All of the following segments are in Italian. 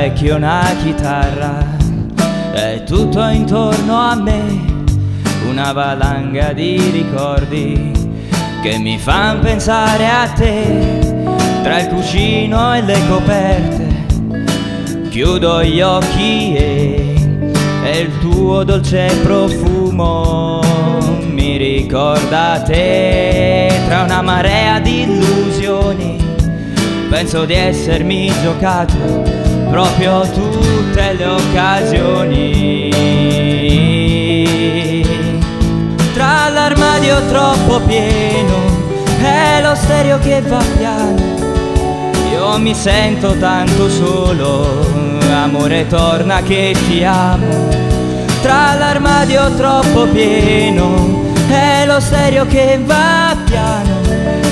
specchio una chitarra, è tutto intorno a me, una valanga di ricordi che mi fan pensare a te. Tra il cuscino e le coperte chiudo gli occhi e il tuo dolce profumo mi ricorda te. Tra una marea di illusioni penso di essermi giocato proprio tutte le occasioni. Tra l'armadio troppo pieno e lo stereo che va piano, io mi sento tanto solo, amore torna che ti amo. Tra l'armadio troppo pieno e lo stereo che va piano,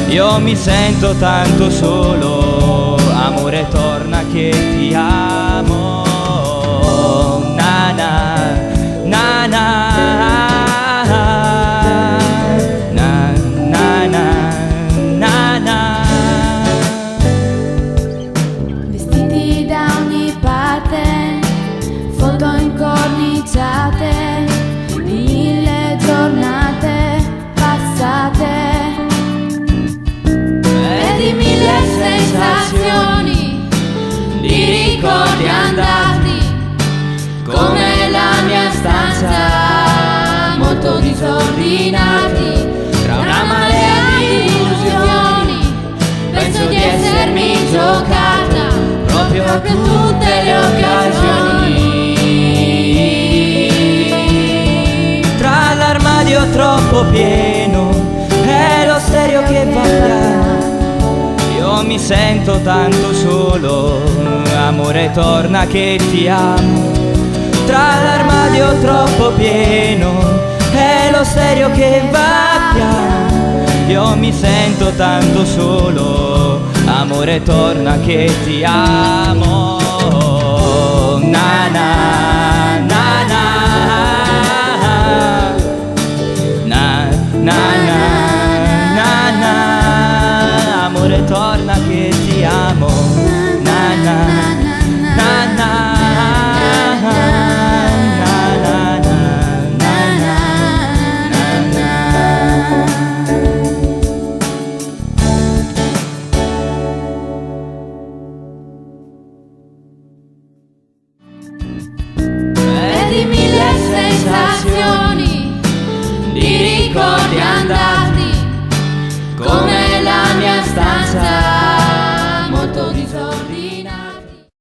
io mi sento tanto solo, amore torna che ti amo. Na na na na. Di mille giornate passate e di mille sensazioni, di ricordi andati come la mia stanza, molto disordinati. Tra una marea di illusioni penso di essermi giocata proprio tutte le occasioni. Troppo pieno è lo stereo che va piano, io mi sento tanto solo, amore torna che ti amo. Tra l'armadio troppo pieno è lo stereo che va piano, io mi sento tanto solo, amore torna che ti amo. Na na.